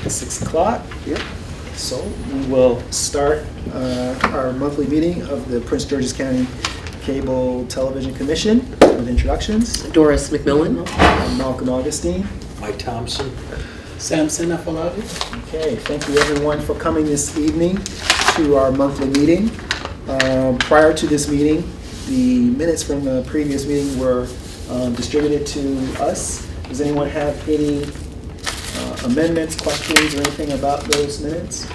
6 o'clock. Yep. So we will start our monthly meeting of the Prince George's County Cable Television Commission with introductions. Doris McMillan. Malcolm Augustine. Mike Thompson. Samson Afolabi. Okay, thank you everyone for coming this evening to our monthly meeting. Prior to this meeting, the minutes from the previous meeting were distributed to us. Does anyone have any amendments, questions, or anything about those minutes?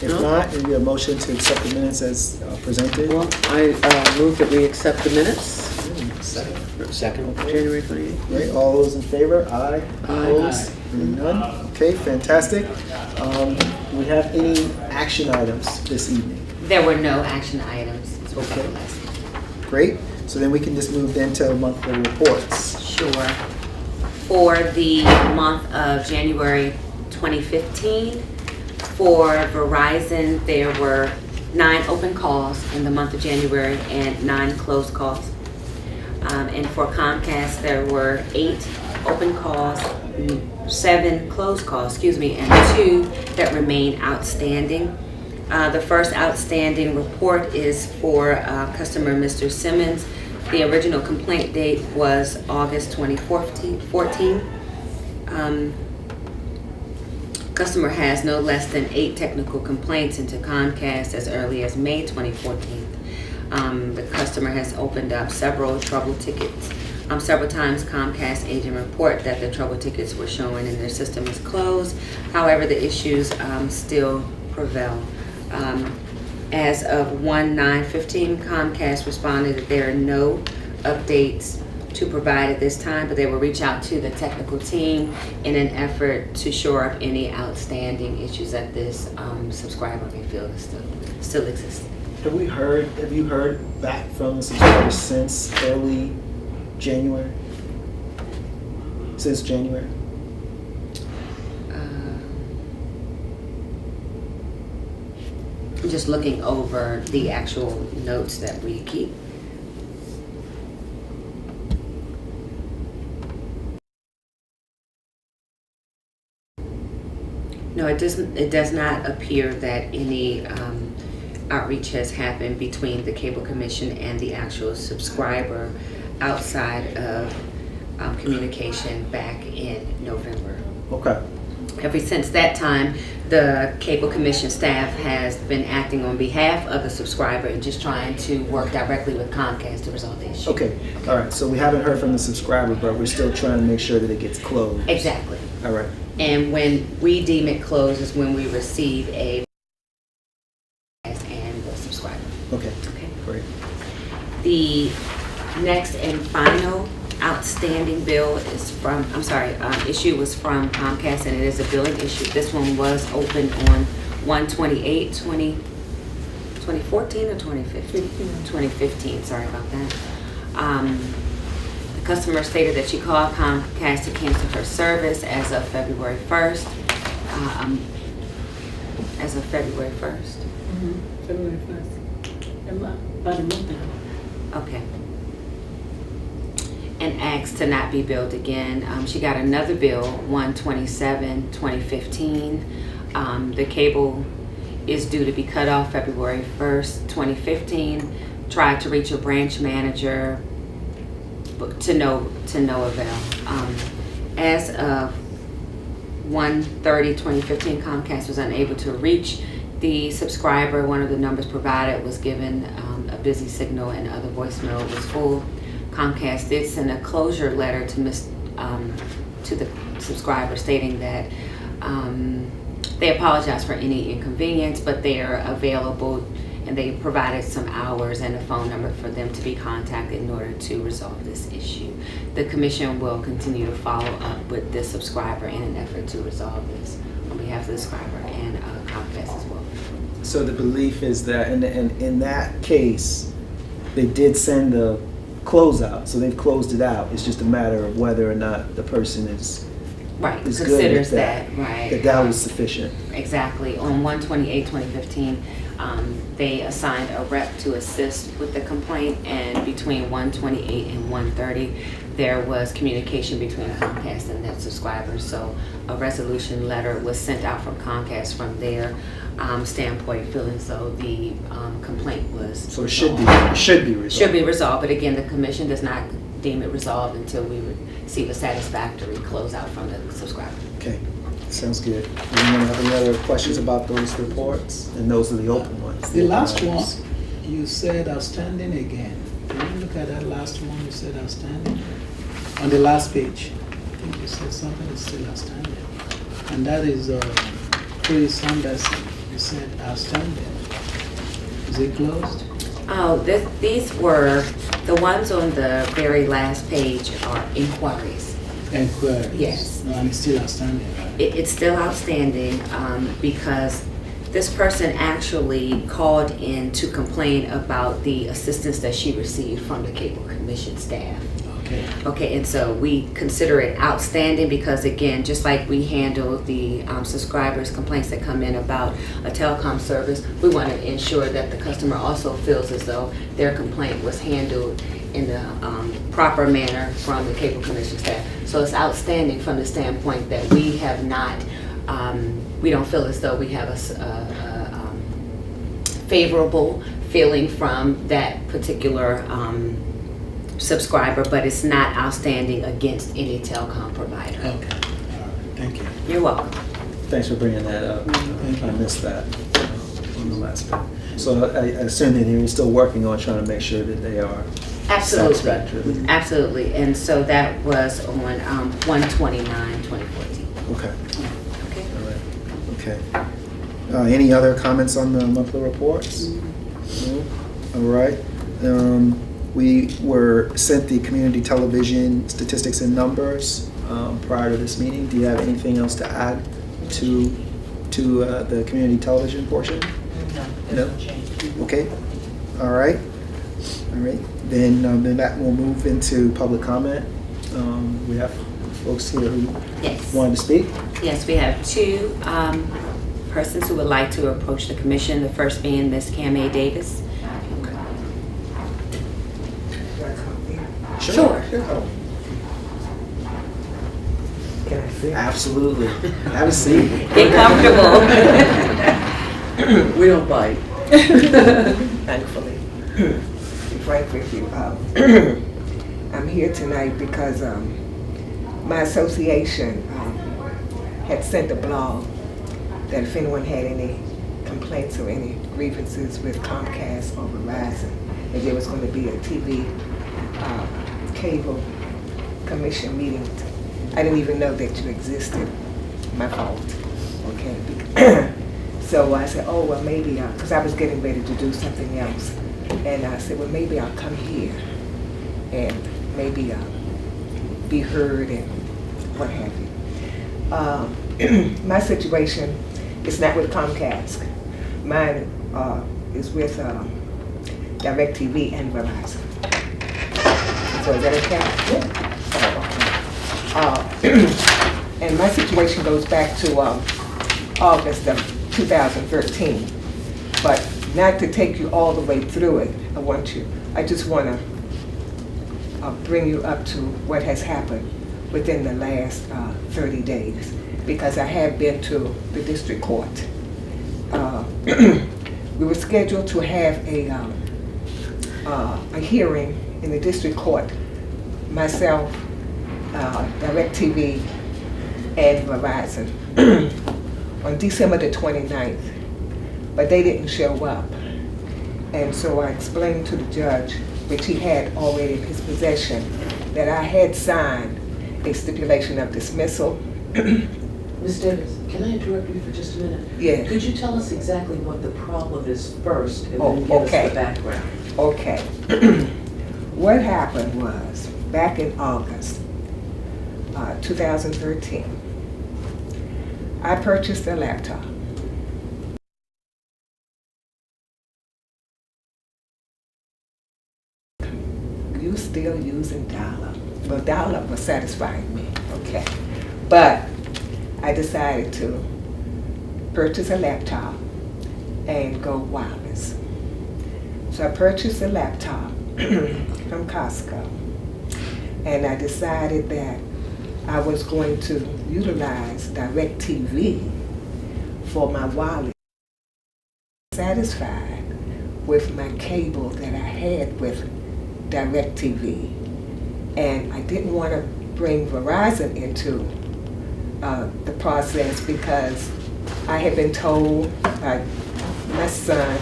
If not, maybe a motion to accept the minutes as presented. Well, I move that we accept the minutes. Second. January 28th. Great, all those in favor? Aye. Opposed? Aye. Hearing none? Okay, fantastic. Do we have any action items this evening? There were no action items. Okay. Great, so then we can just move then to monthly reports. Sure. For the month of January 2015, for Verizon, there were 9 open calls in the month of January and 9 closed calls. And for Comcast, there were 8 open calls, 7 closed calls, and 2 that remain outstanding. The first outstanding report is for customer Mr. Simmons. The original complaint date was August 2014. Customer has no less than 8 technical complaints into Comcast as early as May 2014. The customer has opened up several trouble tickets. Several times Comcast agent report that the trouble tickets were showing and their system is closed. However, the issues still prevail. As of 1/9/15, Comcast responded that there are no updates to provide at this time, but they will reach out to the technical team in an effort to shore up any outstanding issues that this subscriber may feel still exist. Have you heard back from the subscribers since early January? Since January? I'm just looking over the actual notes that we keep. No, it does not appear that any outreach has happened between the Cable Commission and the actual subscriber outside of communication back in November. Okay. Ever since that time, the Cable Commission staff has been acting on behalf of the subscriber and just trying to work directly with Comcast to resolve the issue. Okay. All right. So we haven't heard from the subscriber, but we're still trying to make sure that it gets closed. Exactly. All right. And when we deem it closed is when we receive a and the subscriber. Okay. Okay. Great. The next and final outstanding bill is from, issue was from Comcast, and it is a billing issue. This one was opened on 1/28/2014 or 2015? 2015, sorry about that. The customer stated that she called Comcast to cancel her service as of February 1st. As of February 1st. February 1st. About a month now. Okay. And asked to not be billed again. She got another bill, 1/27/2015. The cable is due to be cut off February 1st, 2015. Tried to reach a branch manager, but to no avail. As of 1/30/2015, Comcast was unable to reach the subscriber. One of the numbers provided was given a busy signal and other voicemail was full. Comcast did send a closure letter to the subscriber stating that they apologize for any inconvenience, but they are available, and they provided some hours and a phone number for them to be contacted in order to resolve this issue. The Commission will continue to follow up with this subscriber in an effort to resolve this on behalf of the subscriber and Comcast as well. So the belief is that, in that case, they did send the closeout, so they've closed it out. It's just a matter of whether or not the person is Right, good considers with that, right. that was sufficient. Exactly. On 1/28/2015, they assigned a rep to assist with the complaint, and between 1/28 and 1/30, there was communication between Comcast and their subscribers. So a resolution letter was sent out from Comcast from their standpoint, feeling so the complaint was So it should be resolved. resolved. Should be resolved, but again, the commission does not deem it resolved until we receive a satisfactory closeout from the subscriber. Okay, sounds good. Anyone have any other questions about those reports? And those are the open ones. The last open one, ones. you said outstanding again. Can you look at that last one you said outstanding? On the last page, I think you said something is still outstanding. And that is Chris Anderson. You said outstanding. Is it closed? Oh, these were, the ones on the very last page are inquiries. Inquiries. Yes. No, and it's still outstanding, right? It's still outstanding because this person actually called in to complain about the assistance that she received from the Cable Commission staff. Okay. Okay, and so we consider it outstanding because, again, just like we handle the subscribers' complaints that come in about a telecom service, we want to ensure that the customer also feels as though their complaint was handled in the proper manner from the Cable Commission staff. So it's outstanding from the standpoint that we have not, we don't feel as though we have a favorable feeling from that particular subscriber, but it's not outstanding against any telecom provider. Okay. All right. Thank you. You're welcome. Thanks for bringing that up. Thank you. I missed that on the last bit. So I assume that you're still working on trying to make sure that they are satisfactory. Absolutely. Absolutely. And so that was on 1/29/2014. Okay, Okay. all right, okay. Any other comments on the monthly reports? No? All right. We were sent the community television statistics and numbers prior to this meeting. Do you have anything else to add to the community television portion? No? Okay, all right. All right, then that will move into public comment. We have folks here who Yes. wanted to speak. Yes, we have two persons who would like to approach the commission. The first being Ms. Cam A. Davis. Sure. Can I see? Absolutely. Have a seat. Get comfortable. We don't bite. Thankfully. To be frank with you, I'm here tonight because my association had sent a blog that if anyone had any complaints or any grievances with Comcast or Verizon, that there was going to be a TV cable commission meeting. I didn't even know that you existed. My fault. Okay. So I said, oh, well, maybe, because I was getting ready to do something else. And I said, well, maybe I'll come here and maybe be heard and what have you. My situation is not with Comcast. Mine is with DirecTV and Verizon. So is that okay? Yeah. Oh, okay. And my situation goes back to August of 2013. But not to take you all the way through it, I just want to bring you up to what has happened within the last 30 days, because I have been to the district court. We were scheduled to have a hearing in the district court, myself, DirecTV, and Verizon, on December the 29th, but they didn't show up. And so I explained to the judge, which he had already in his possession, that I had signed a stipulation of dismissal. Ms. Davis, can I interrupt you for just a minute? Yes. Could you tell us exactly what the problem is first and Oh, then give okay. us the background? Okay. What happened was, back in August 2013, I purchased a laptop. you still using dial-up? Well, dial-up was satisfying me, okay. But I decided to purchase a laptop and go wireless. So I purchased a laptop from Costco, and I decided that I was going to utilize DirecTV for my wireless. Satisfied with my cable that I had with DirecTV, and I didn't want to bring Verizon into the process because I had been told by my son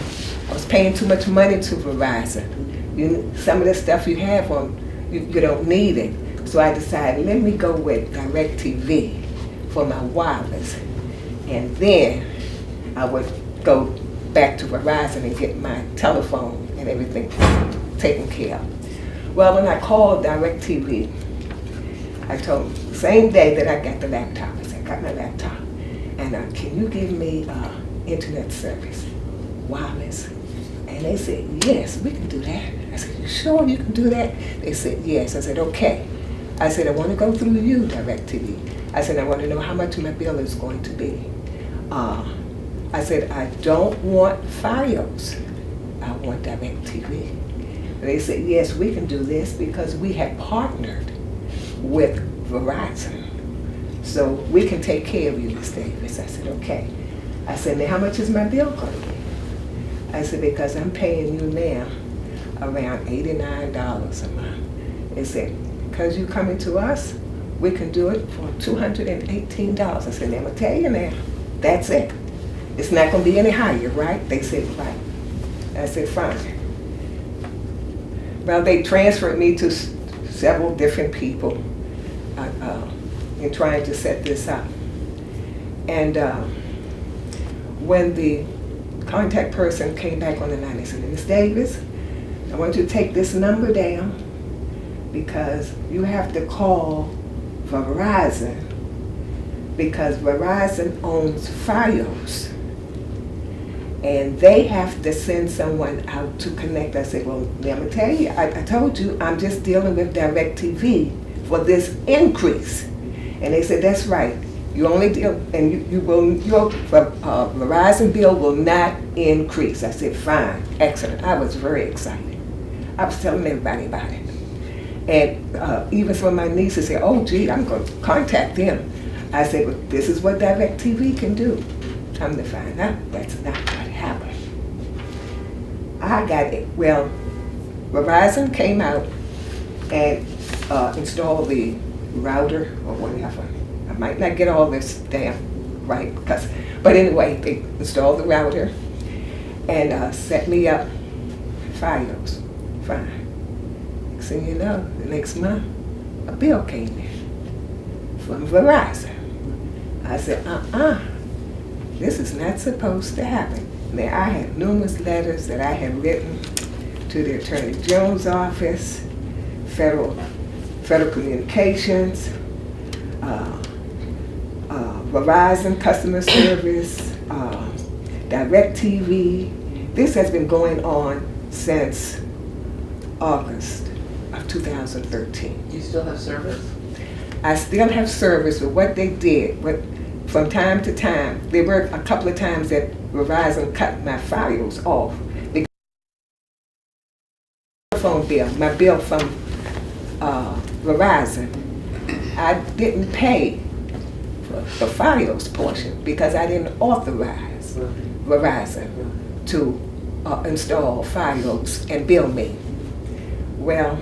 I was paying too much money to Verizon. Some of the stuff you have on, you don't need it. So I decided, let me go with DirecTV for my wireless, and then I would go back to Verizon and get my telephone and everything taken care of. Well, when I called DirecTV, I told them, same day that I got the laptop, I said, I got my laptop, and can you give me internet service, wireless? And they said, yes, we can do that. I said, you sure you can do that? They said, yes. I said, okay. I said, I want to go through you, DirecTV. I said, I want to know how much my bill is going to be. I said, I don't want Fios. I want DirecTV. And they said, yes, we can do this because we have partnered with Verizon. So we can take care of you, Ms. Davis. I said, okay. I said, now how much is my bill going to be? I said, because I'm paying you now around $89 a month. They said, because you coming to us, we can do it for $218. I said, now I'm going to tell you now, that's it. It's not going to be any higher, right? They said, right. I said, fine. Well, they transferred me to several different people in trying to set this up. And when the contact person came back on the line, they said, Ms. Davis, I want you to take this number down because you have to call Verizon because Verizon owns Fios. And they have to send someone out to connect. I said, well, let me tell you, I told you I'm just dealing with DirecTV for this increase. And they said, that's right. You only deal, and your Verizon bill will not increase. I said, fine, excellent. I was very excited. I was telling everybody about it. And even some of my nieces said, oh, gee, I'm going to contact them. I said, well, this is what DirecTV can do. Come to find out, that's not what happened. I got it. Well, Verizon came out and installed the router or whatever. I might not get all this damn right, but anyway, they installed the router and set me up Fios. Fine. Next thing you know, the next month, a bill came in from Verizon. I said, this is not supposed to happen. Now, I had numerous letters that I had written to the Attorney General's office, Federal Communications, Verizon Customer Service, DirecTV. This has been going on since August of 2013. You still have service? I still have service with what they did, but from time to time, there were a couple of times that Verizon cut my Fios off. Because phone bill, my bill from Verizon, I didn't pay for the Fios portion because I didn't authorize Verizon to install Fios and bill me. Well,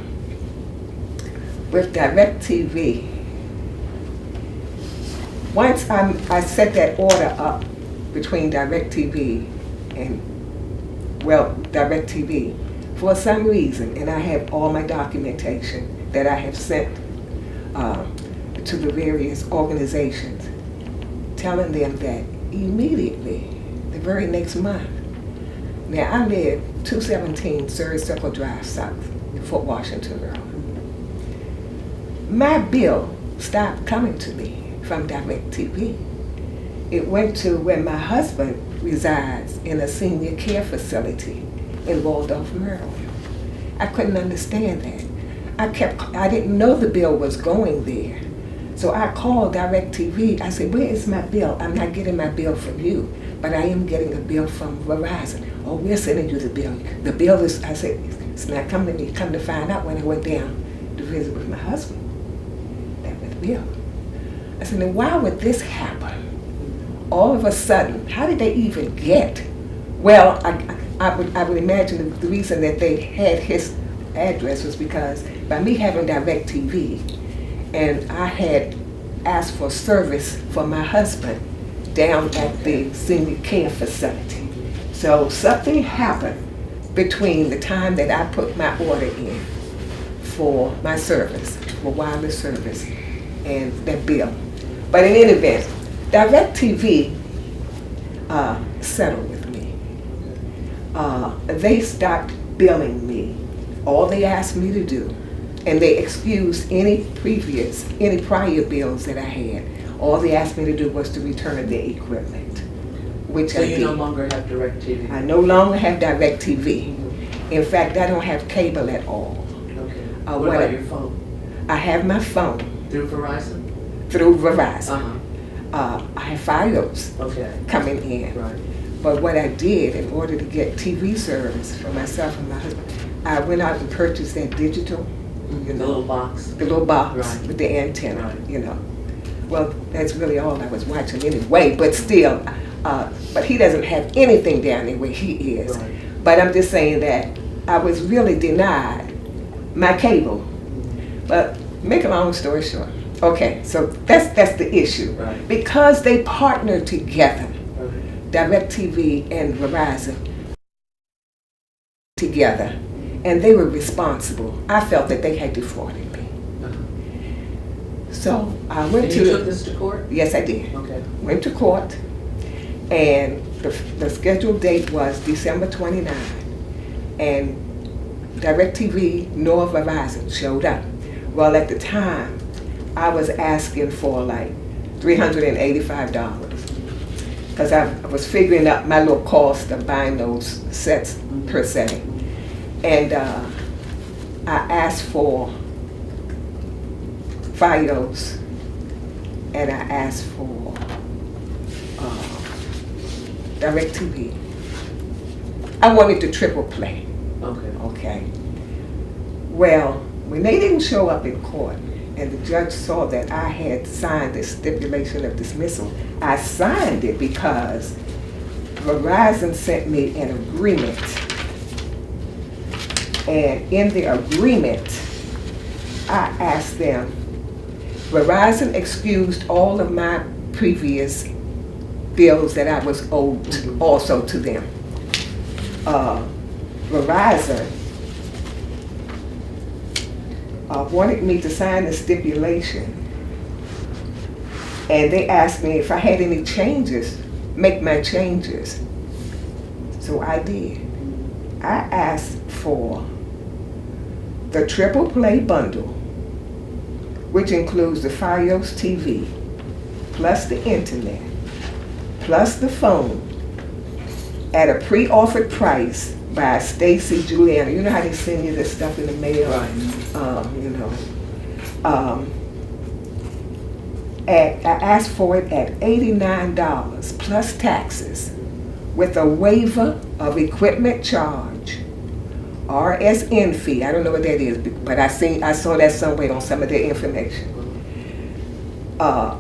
with DirecTV, once I set that order up between DirecTV and, DirecTV, for some reason, and I have all my documentation that I have sent to the various organizations, telling them that immediately, the very next month. Now, I live 217 Surrey Circle Drive South, in Fort Washington, Maryland. My bill stopped coming to me from DirecTV. It went to where my husband resides in a senior care facility in Waldorf, Maryland. I couldn't understand that. I didn't know the bill was going there. So I called DirecTV. I said, where is my bill? I'm not getting my bill from you, but I am getting a bill from Verizon. Oh, we're sending you the bill. The bill is, I said, it's not coming to me. Come to find out when I went down to visit with my husband, that was the bill. I said, now why would this happen? All of a sudden, how did they even get? Well, I would imagine the reason that they had his address was because by me having DirecTV, and I had asked for service for my husband down at the senior care facility. So something happened between the time that I put my order in for my service, for wireless service, and that bill. But in any event, DirecTV settled with me. They stopped billing me. All they asked me to do, and they excused any prior bills that I had. All they asked me to do was to return the equipment, which So I you did. no longer have DirecTV? I no longer have DirecTV. In fact, I don't have cable at all. Okay. what What I- about your phone? I have my phone Through Verizon? through Verizon. Uh-huh. I have Fios Okay. coming in. Right. But what I did in order to get TV service for myself and my husband, I went out and purchased that digital, The little box? the little box Right. with the antenna, Right. you know. Well, that's really all I was watching anyway, but still, but he doesn't have anything down there where he is. Right. But I'm just saying that I was really denied my cable. But make a long story short, okay, so that's the issue. Right. Because they partner together, Okay. DirecTV and Verizon together, and they were responsible. I felt that they had defrauded me. Uh-huh. So I went And to you took this to court? yes, I did. Okay. Went to court, and the scheduled date was December 29, and DirecTV nor Verizon showed up. Well, at the time, I was asking for like $385 because I was figuring out my little cost of buying those sets per se. And I asked for Fios, and I asked for DirecTV. I wanted to triple play. Okay. Okay. Well, when they didn't show up in court and the judge saw that I had signed the stipulation of dismissal, I signed it because Verizon sent me an agreement. And in the agreement, I asked them, Verizon excused all of my previous bills that I was owed also to them. Verizon wanted me to sign the stipulation, and they asked me if I had any changes, make my changes. So I did. I asked for the triple play bundle, which includes the Fios TV, plus the internet, plus the phone, at a pre-offered price by Stacy Juliana. You know how they send you this stuff in the mail? Right. You know. I asked for it at $89 plus taxes, with a waiver of equipment charge, RSN fee. I don't know what that is, but I saw that somewhere on some of their information.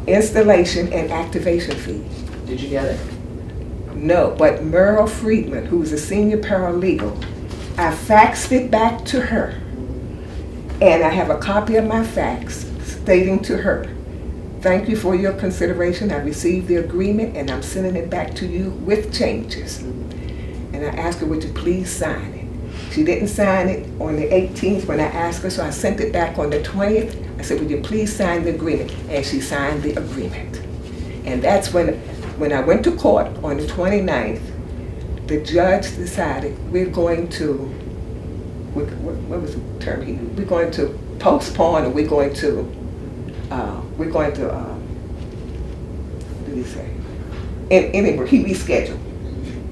Installation and activation fee. Did you get it? No, but Merle Friedman, who's a senior paralegal, I faxed it back to her. And I have a copy of my fax stating to her, thank you for your consideration. I received the agreement and I'm sending it back to you with changes. And I asked her, would you please sign it? She didn't sign it on the 18th when I asked her, so I sent it back on the 20th. I said, would you please sign the agreement? And she signed the agreement. And that's when I went to court on the 29th, the judge decided we're going to, what was the term he used? We're going to postpone, or we're going to, what did he say? Anyway, he rescheduled.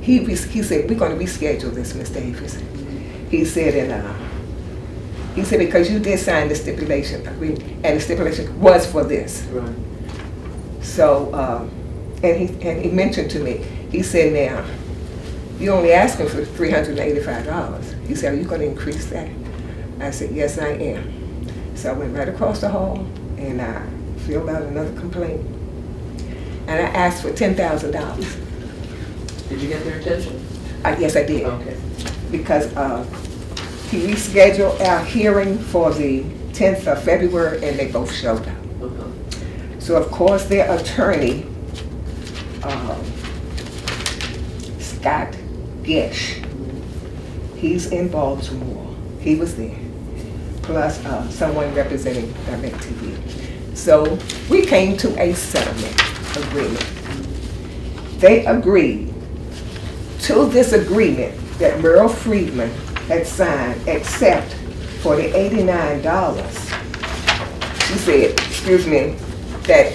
He said, we're going to reschedule this, Ms. Davis. He said, and He said, because you did sign the stipulation agreement, and the stipulation was for this. Right. So, and he mentioned to me, he said, now, you're only asking for $385. He said, are you gonna increase that? I said, yes, I am. So I went right across the hall and I filled out another complaint. And I asked for $10,000. Did you get their attention? Yes, I did. Okay. Because he rescheduled our hearing for the 10th of February and they both showed up. Uh-huh. So of course their attorney, Scott Gish, he's in Baltimore. He was there, plus someone representing DirecTV. So we came to a settlement agreement. They agreed to this agreement that Merle Friedman had signed, except for the $89. She said, excuse me, that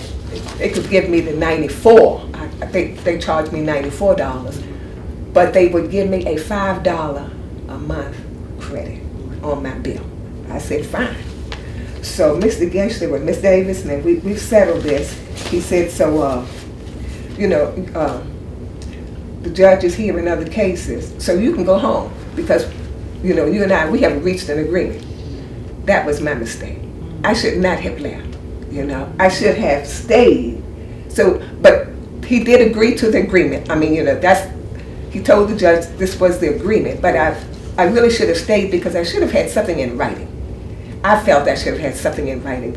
they could give me the $94. I think they charged me $94, but they would give me a $5 a month credit on my bill. I said, fine. So Mr. Gensler with Miss Davis, and we've settled this. He said, so, the judge is hearing other cases, so you can go home because, you and I, we have reached an agreement. That was my mistake. I should not have left, I should have stayed. So, but he did agree to the agreement. I mean, he told the judge this was the agreement, but I really should have stayed because I should have had something in writing. I felt I should have had something in writing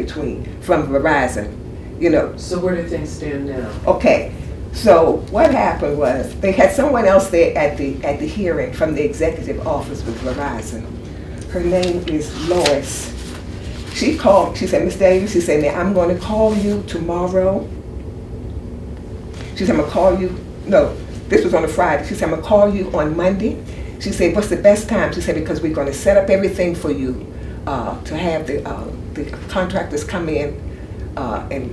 from Verizon, So where do things stand now? Okay, so what happened was they had someone else there at the hearing from the executive office with Verizon. Her name is Lois. She called, she said, Miss Davis, she said, now I'm going to call you tomorrow. She said, I'm going to call you, no, this was on a Friday. She said, I'm going to call you on Monday. She said, what's the best time? She said, because we're going to set up everything for you to have the contractors come in and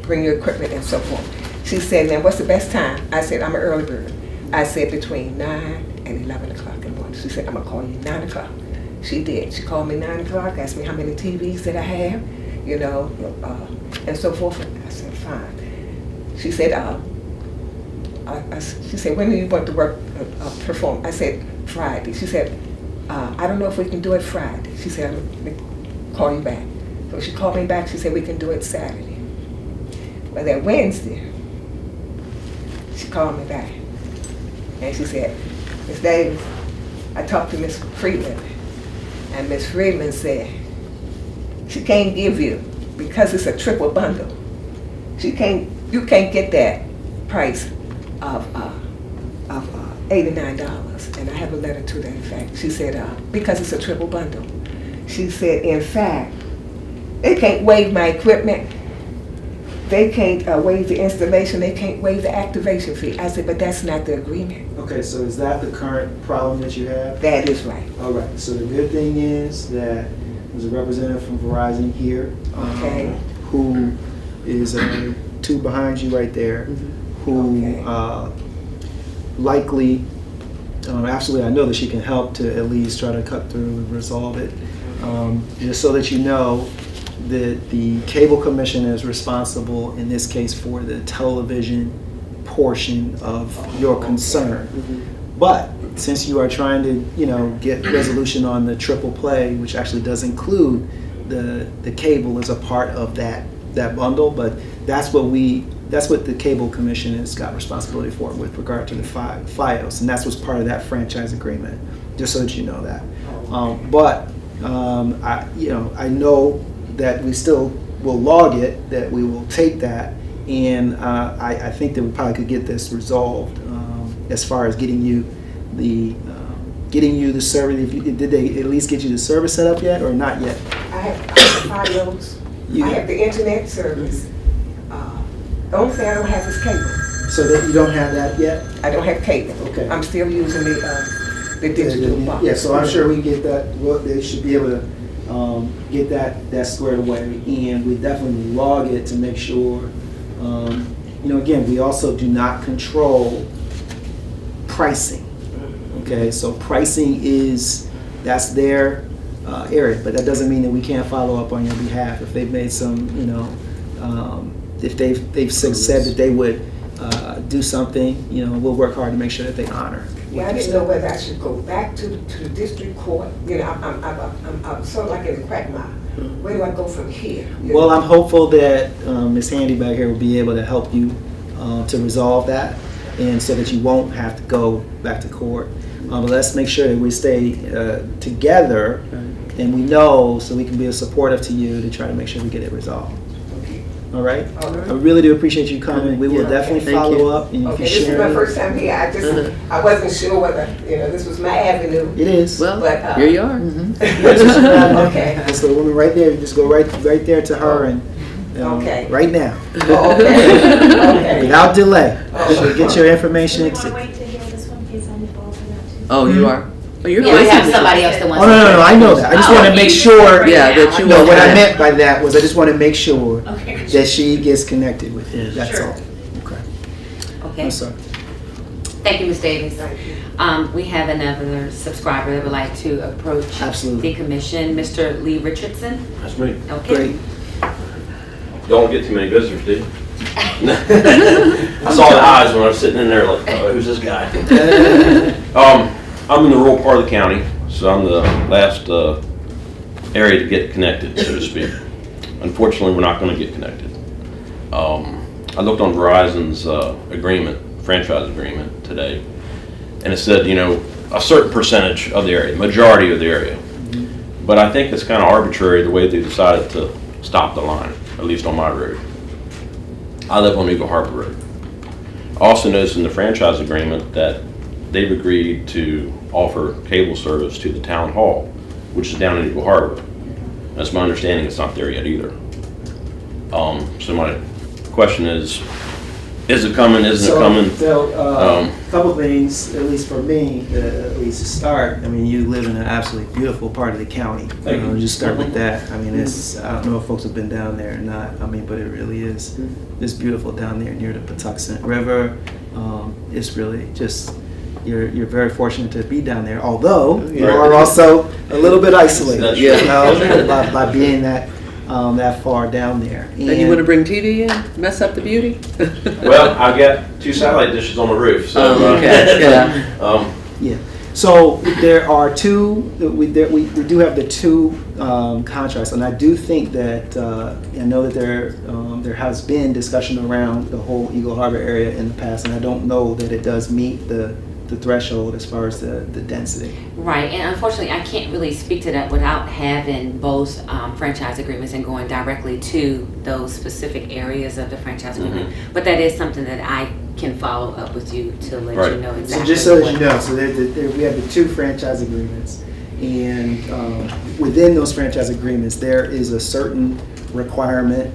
bring your equipment and so forth. She said, now what's the best time? I said, I'm an early bird. I said between 9 and 11 o'clock in the morning. She said, I'm gonna call you 9 o'clock. She did. She called me 9 o'clock, asked me how many TVs that I have, and so forth. I said, fine. She said, she said, when do you want to work, perform? I said, Friday. She said, I don't know if we can do it Friday. She said, I'm gonna call you back. So she called me back. She said, we can do it Saturday. Well, that Wednesday, she called me back. And she said, Miss Davis, I talked to Miss Friedman. And Miss Friedman said, she can't give you, because it's a triple bundle. You can't get that price of $89. And I have a letter to that effect. She said, because it's a triple bundle. She said, in fact, they can't waive my equipment. They can't waive the installation. They can't waive the activation fee. I said, but that's not the agreement. Okay, so is that the current problem that you have? That is right. All right, so the good thing is that there's a representative from Verizon here, Okay. who is two behind you right there, who Okay. likely, absolutely, I know that she can help to at least try to cut through and resolve it. Just so that you know, that the Cable Commission is responsible in this case for the television portion of your concern. But since you are trying to, get resolution on the triple play, which actually does include the cable as a part of that bundle, but that's what the Cable Commission has got responsibility for with regard to the FiOS, and that's what's part of that franchise agreement. Just so that you know that. I know that we still will log it, that we will take that, and I think that we probably could get this resolved as far as getting you the service. Did they at least get you the service set up yet, or not yet? I have FiOS. I have the internet service. The only thing I don't have is cable. So that you don't have that yet? I don't have cable. Okay. I'm still using the digital box. Yeah, so I'm sure we can get that. Well, they should be able to get that squared away, and we definitely log it to make sure. Again, we also do not control pricing. Okay, so pricing that's their area. But that doesn't mean that we can't follow up on your behalf if they've made some, if they've said that they would do something, we'll work hard to make sure that they honor. Yeah, I didn't know whether I should go back to the district court. I'm sort of like in a quagmire. Where do I go from here? Well, I'm hopeful that Ms. Handy back here will be able to help you to resolve that, and so that you won't have to go back to court. But let's make sure that we stay together, and we know, so we can be supportive to you to try to make sure we get it resolved. All right? All right. I really do appreciate you coming. We will definitely Thank follow you. up. And you Okay, can this is share my it. first time here. I wasn't sure whether, this was my avenue. It is. Well, But, here you are. Okay. That's the woman right there. You just go right there to her and Okay. right now, Oh, okay. Okay. without delay. Oh. She'll get your information. Do you want to wait to hear this one, in case I'm involved in that too? Oh, you are? Oh, you're Yeah, we have busy. somebody else that Oh, wants. no, I know that. I just Oh, want to you make just sure. right Yeah, now. that you No, will what I have- meant by that was I just want to make sure Okay. that she gets connected with you. That's Sure. all. Okay. Okay. I'm sorry. Thank you, Ms. Davis. Thank you. We have another subscriber that would like to approach Absolutely. the commission, Mr. Lee Richardson. That's me. Okay. Great. Y'all don't get too many visitors, do you? I saw the eyes when I was sitting in there like, oh, who's this guy? I'm in the rural part of the county, so I'm the last area to get connected, so to speak. Unfortunately, we're not going to get connected. I looked on Verizon's franchise agreement today, and it said, a certain percentage of the area, majority of the area. But I think it's kind of arbitrary the way they decided to stop the line, at least on my road. I live on Eagle Harbor Road. I also noticed in the franchise agreement that they've agreed to offer cable service to the town hall, which is down in Eagle Harbor. That's my understanding, it's not there yet either. So my question is it coming, isn't it coming? So, a couple things, at least for me, at least to start. I mean, you live in an absolutely beautiful part of the county. Thank you. Just start with that. I mean, I don't know if folks have been down there or not. I mean, but it really is. It's beautiful down there near the Patuxent River. It's really just, you're very fortunate to be down there. Although you Right. are also a little bit isolated, That's you true. know, by being that far down there. And you want to bring TV in, mess up the beauty? Well, I've got 2 satellite dishes on the roof, so. Oh, okay, yeah. Yeah. So there are two. We do have the 2 contracts, and I do think that I know that there has been discussion around the whole Eagle Harbor area in the past, and I don't know that it does meet the threshold as far as the density. Right, and unfortunately, I can't really speak to that without having both franchise agreements and going directly to those specific areas of the franchise agreement. But that is something that I can follow up with you to let Right. you know So exactly. just so that what- you know, so we have the 2 franchise agreements, and within those franchise agreements, there is a certain requirement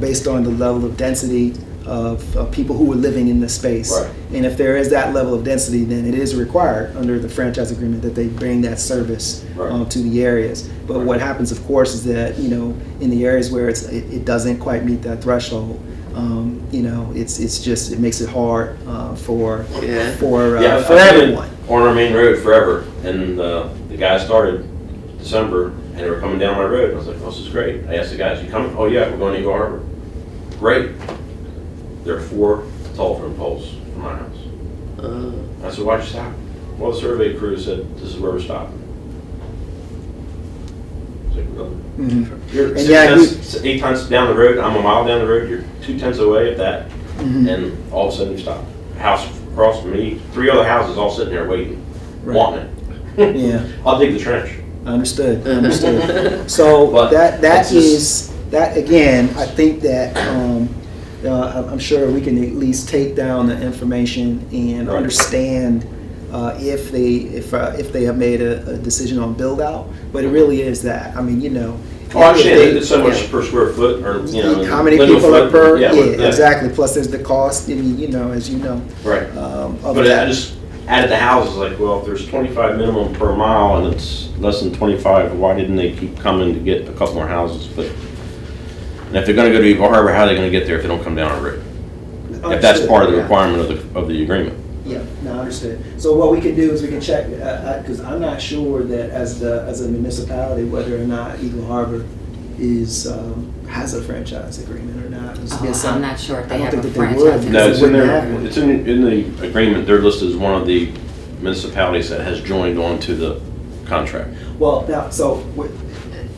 based on the level of density of people who are living in the space. Right. And if there is that level of density, then it is required under the franchise agreement that they bring that service Right. to the areas. But Right. what happens, of course, is that in the areas where it doesn't quite meet that threshold, it makes it hard for Yeah. for I've been everyone. on our main road forever, and the guys started December, and they were coming down my road. I was like, oh, this is great. I asked the guys, you coming? Oh, yeah, we're going to Eagle Harbor. Great. There are 4 telephone poles from my house. I said, why'd you stop? Well, the survey crew said, this is where we're stopping. I was like, really? Mhm. You're And 6 yeah, tenths, 8 tenths down the road, I'm a mile down the road, you're 2 tenths away at that, Mhm. and all of a sudden you stop. House across from me, 3 other houses all sitting there waiting, Right. wanting it. Yeah. I'll dig the trench. Understood. So But that it's is that again. I think that I'm sure we can at least take down the information and Right. understand if they have made a decision on build out. But it really is that. I mean, Oh, I understand, if they- it's so much per square foot, or, how many lineal people are foot, per? yeah, Yeah, exactly. Plus, there's the cost. I mean, as you know, Right. of But that. I just added the houses, like, well, if there's 25 minimum per mile and it's less than 25, why didn't they keep coming to get a couple more houses? But, and if they're gonna go to Eagle Harbor, how are they gonna get there if they don't come down our road? If that's part of the requirement of the agreement. Yeah, no, understood. So what we can do is we can check, because I'm not sure that as a municipality, whether or not Eagle Harbor has a franchise agreement or not. I'm not sure if they I don't have a think that they franchise. would. No, it's in Wouldn't there, have one. it's in the agreement, they're listed as one of the municipalities that has joined on to the contract. Well, now, so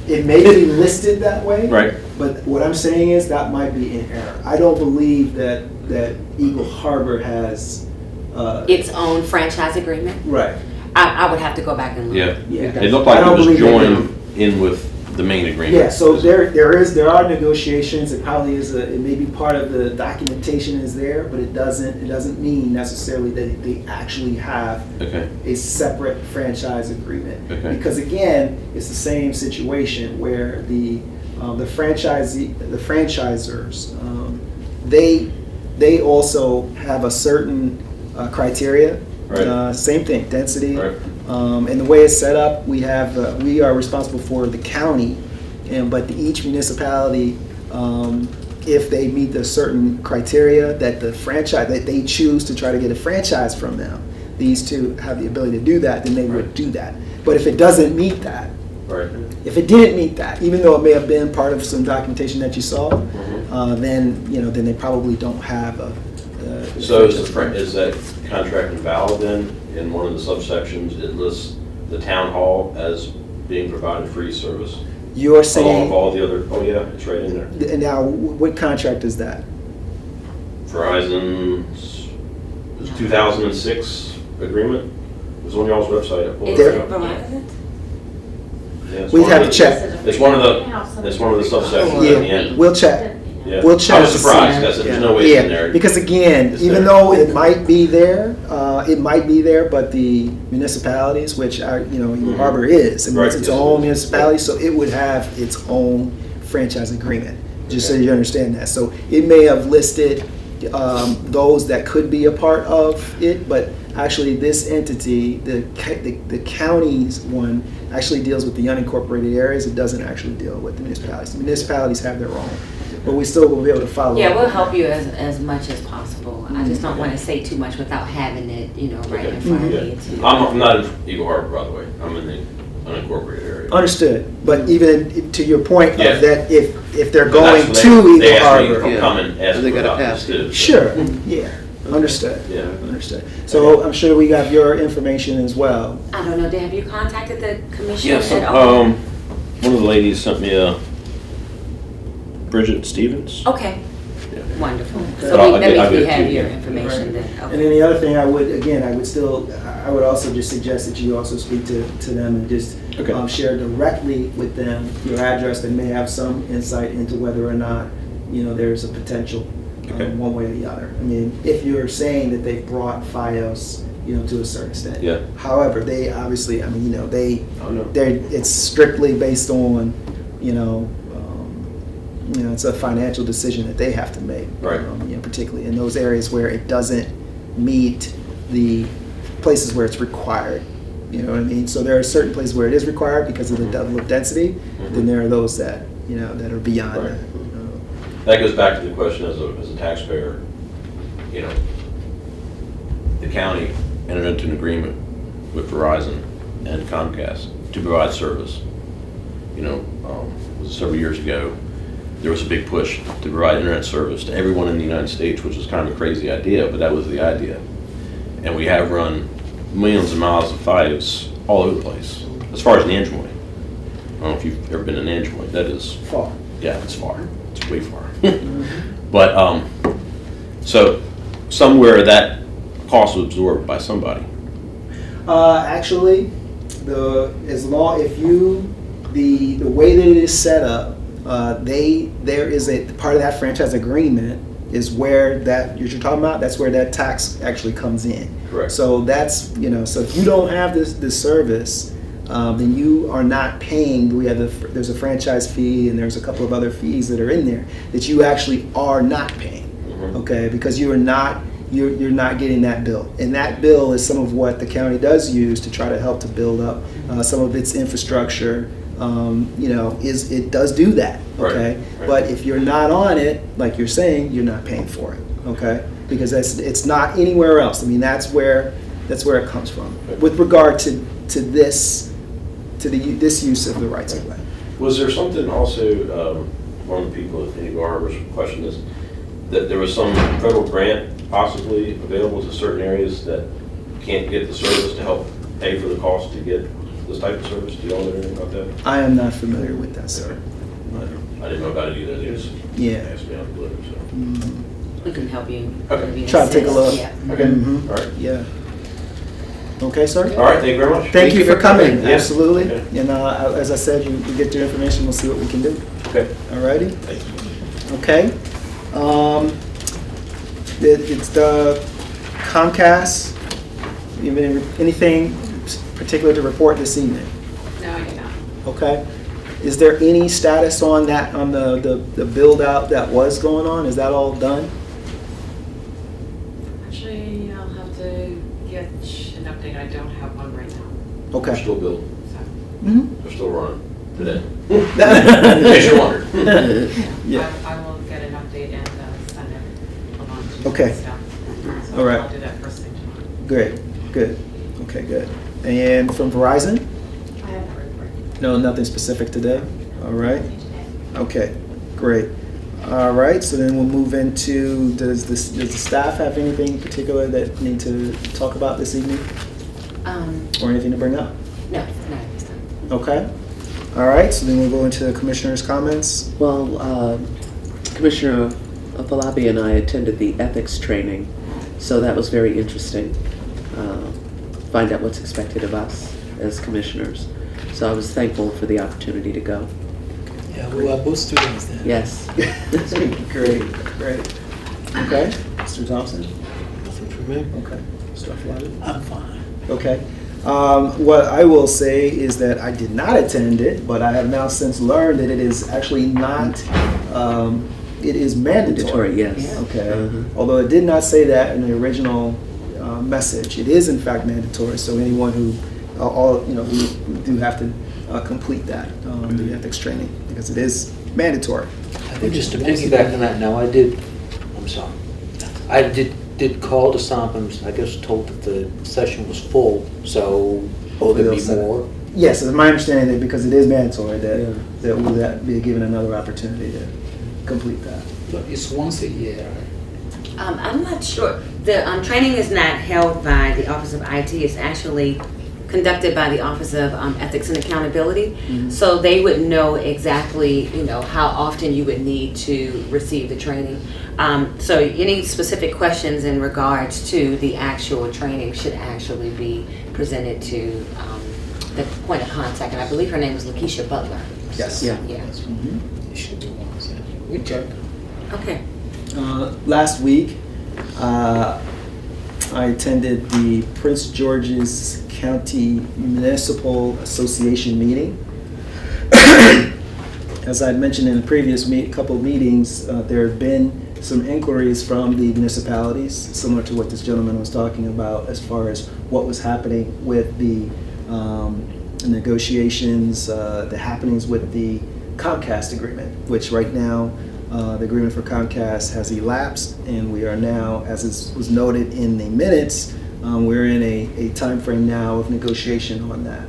it may be listed that way. Right. But what I'm saying is that might be in error. I don't believe that Eagle Harbor has. Its own franchise agreement? Right. I would have to go back and look. Yeah. Yeah. It looked I like it don't was believe they joined in with the main agreement. Yeah, so there are negotiations. It probably is it may be part of the documentation is there, but it doesn't mean necessarily that they actually have Okay. a separate franchise agreement. Okay. Because again, it's the same situation where the franchisors, they also have a certain criteria. Right. Same thing, density. Right. And the way it's set up, we are responsible for the county, but each municipality, if they meet the certain criteria that that they choose to try to get a franchise from them, these two have the ability to do that, then they would do that. But if it doesn't meet that, Right. if it didn't meet that, even though it may have been part of some documentation that you saw, then they probably don't have a. So is that contract invalid then? In one of the subsections, it lists the town hall as being provided free service? You're Along saying, with all the other, oh yeah, it's right in there. and now, what contract is that? Verizon's 2006 agreement? It was on y'all's website. I pulled it There- up. Verizon? Yeah, it's We'd one have of to the- check. It's one of the subsections at the Yeah, end. we'll check. Yeah. We'll check I was to see. surprised, because there's no way it's in Yeah, there. because again, It's even there. though it might be there, but the municipalities, which are, Eagle Harbor is, and Right, it's its yes, it own is. municipality, so it would have its own franchise agreement, just so you understand that. So it may have listed those that could be a part of it, but actually this entity, the county's one, actually deals with the unincorporated areas. It doesn't actually deal with the municipalities. The municipalities have their own, but we still will be able to follow. Yeah, up. we'll help you as much as possible. I just don't want to say too much without having it, right in front of Yeah. you. I'm not in Eagle Harbor, by the way. I'm in the unincorporated area. Understood, but even to your point of Yeah. that, if they're But going that's to when Eagle they asked me Harbor. to come and ask So they me gotta about pass this too. Sure, yeah, understood. Yeah. Understood. So I'm sure we got your information as well. I don't know, have you contacted the commission Yes, at all? one of the ladies sent me Bridget Stevens. Okay, Yeah. wonderful. But So I'll that get means we it have to your you. information then. And Okay. then the other thing I would also just suggest that you also speak to them and just Okay. share directly with them your address. They may have some insight into whether or not, there's a potential Okay. one way or the other. I mean, if you're saying that they've brought FiOS, to a certain extent. Yeah. However, they obviously, Oh, no. it's strictly based on, it's a financial decision that they have to make. Right. Particularly in those areas where it doesn't meet the places where it's required. You know what I mean? So there are certain places where it is required because of the level of density. Then there are those that, that are beyond Right. that. That goes back to the question as a taxpayer, the county entered into an agreement with Verizon and Comcast to provide service. It was several years ago, there was a big push to provide internet service to everyone in the United States, which was kind of a crazy idea, but that was the idea. And we have run millions of miles of FiOS all over the place. As far as Nanjmoy, I don't know if you've ever been in Nanjmoy, that is, Far. yeah, it's far, it's way far. But, so somewhere that cost was absorbed by somebody. Actually, the way that it is set up, there is a part of that franchise agreement is where that you're talking about. That's where that tax actually comes in. Correct. So that's so if you don't have this service, then you are not paying. There's a franchise fee and there's a couple of other fees that are in there that you actually are not paying. Okay, because you're not getting that bill, and that bill is some of what the county does use to try to help to build up some of its infrastructure. It does do that. Okay, Right. but if you're not on it, like you're saying, you're not paying for it. Okay, because it's not anywhere else. I mean, that's where it comes from. With regard to this use of the rights of way. Was there something also, one of the people at Indigo Harbor's questioned this, that there was some federal grant possibly available to certain areas that can't get the service to help pay for the cost to get this type of service? Do you all know anything about that? I am not familiar with that, sir. I didn't know about it either. They just Yeah. asked me out of the blue, so. Mhm. We can help you. Okay. Give you Try to take a look. Yeah. Okay, Mhm. all right. Yeah. Okay, sir? All right, thank you very much. Thank you for coming, Yeah. absolutely. Okay. And as I said, you get your information, we'll see what we can do. Okay. All righty? Thank you. Okay. It's the Comcast. Anything particular to report this evening? No, I do not. Okay. Is there any status on that, on the build out that was going on? Is that all done? Actually, I'll have to get an update. I don't have one right now. They're Okay. still building. So Mhm. They're still running today. In case you wondered. Yeah. I will get an update and send it along to you. Okay. and stuff. So All right. I'll do that first thing tomorrow. Great, good. Okay, good. And from Verizon? I haven't heard for it. No, nothing specific today? All right. Okay, great. All right, so then we'll move into, does the staff have anything particular that need to talk about this evening or anything to bring up? No, not at this time. Okay. All right, so then we'll go into the commissioner's comments. Well, Commissioner Falabi and I attended the ethics training, so that was very interesting. Find out what's expected of us as commissioners. So I was thankful for the opportunity to go. Yeah, we were both students then. Yes. Great, great. Okay, Mr. Thompson? Nothing for me. Okay. Mr. Afolabi? I'm fine. Okay. What I will say is that I did not attend it, but I have now since learned that it is actually not, it is mandatory. Mandatory, yes. Okay. Uh-huh. Although it did not say that in the original message. It is in fact mandatory, so anyone who, we do have to complete that, the ethics training, because it is mandatory. I think Just to most of piggyback the- on that, now I'm sorry. I did call to stop and I guess told that the session was full, so will there be more? Yes, it's my understanding that because it is mandatory, Yeah. that we'll be given another opportunity to complete that. But it's once a year. I'm not sure. The training is not held by the Office of IT. It's actually conducted by the Office of Ethics and Accountability. Mhm. So they would know exactly, how often you would need to receive the training. So any specific questions in regards to the actual training should actually be presented to the point of contact. And I believe her name was Lakeisha Butler. Yes. Yeah. Yeah. Mhm. It should be once. Yeah. We check. Okay. Last week, I attended the Prince George's County Municipal Association meeting. As I mentioned in the previous couple of meetings, there have been some inquiries from the municipalities, similar to what this gentleman was talking about, as far as what was happening with the negotiations, the happenings with the Comcast agreement, which right now, the agreement for Comcast has elapsed, and we are now, as was noted in the minutes, we're in a time frame now of negotiation on that.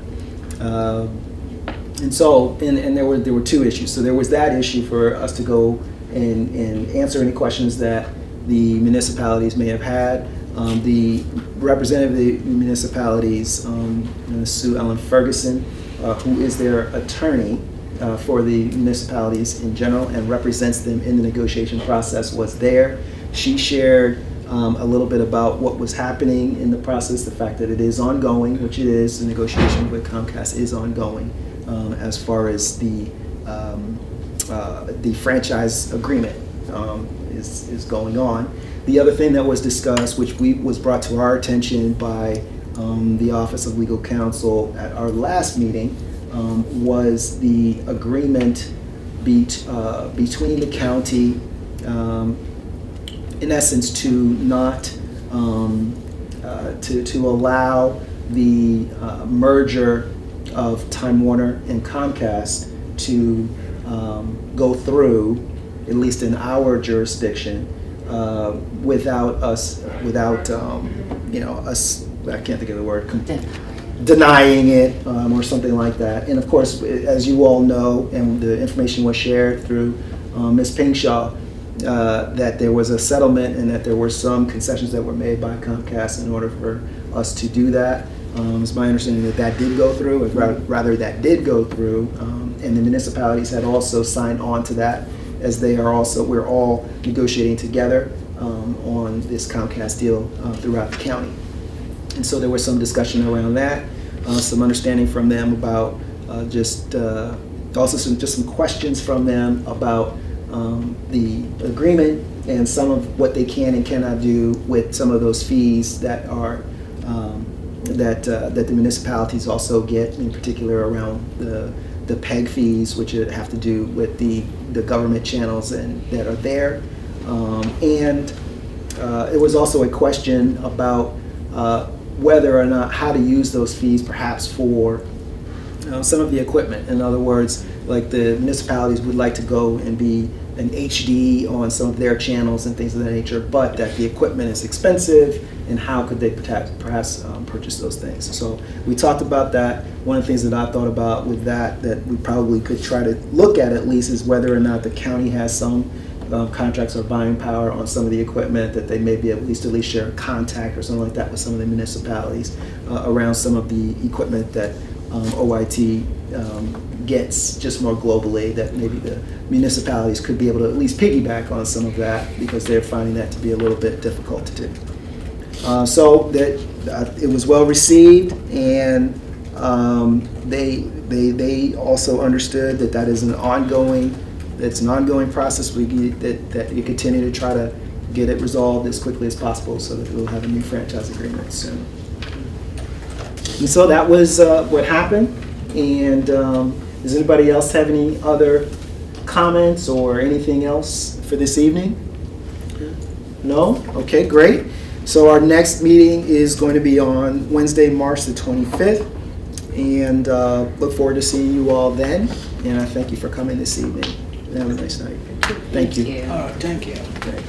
And so, and there were two issues. So there was that issue for us to go and answer any questions that the municipalities may have had. The representative of the municipalities, Sue Ellen Ferguson, who is their attorney for the municipalities in general and represents them in the negotiation process, was there. She shared a little bit about what was happening in the process, the fact that it is ongoing, which it is. The negotiation with Comcast is ongoing as far as the franchise agreement is going on. The other thing that was discussed, which was brought to our attention by the Office of Legal Counsel at our last meeting, was the agreement between the county, in essence, to not to allow the merger of Time Warner and Comcast to go through, at least in our jurisdiction, without us, us, I can't think of the word, denying it or something like that. And of course, as you all know, and the information was shared through Ms. Pingshaw, that there was a settlement and that there were some concessions that were made by Comcast in order for us to do that. It's my understanding that that did go through, or rather that did go through, and the municipalities had also signed on to that, as we're all negotiating together on this Comcast deal throughout the county. And so there was some discussion around that, some understanding from them about also some questions from them about the agreement and some of what they can and cannot do with some of those fees that are that the municipalities also get, in particular around the PEG fees, which have to do with the government channels that are there. And it was also a question about whether or not how to use those fees perhaps for some of the equipment. In other words, like the municipalities would like to go and be an HD on some of their channels and things of that nature, but that the equipment is expensive, and how could they perhaps purchase those things. So we talked about that. One of the things that I thought about with that we probably could try to look at least is whether or not the county has some contracts or buying power on some of the equipment, that they may be at least share a contact or something like that with some of the municipalities around some of the equipment that OIT gets just more globally, that maybe the municipalities could be able to at least piggyback on some of that, because they're finding that to be a little bit difficult to do. So that it was well received, and they also understood that is an ongoing process. That you continue to try to get it resolved as quickly as possible, so that we'll have a new franchise agreement soon. And so that was what happened. And does anybody else have any other comments or anything else for this evening? No? Okay, great. So our next meeting is going to be on Wednesday, March the 25th. And look forward to seeing you all then. And I thank you for coming this evening. Have a nice night. Thank you. All right, thank you. Okay.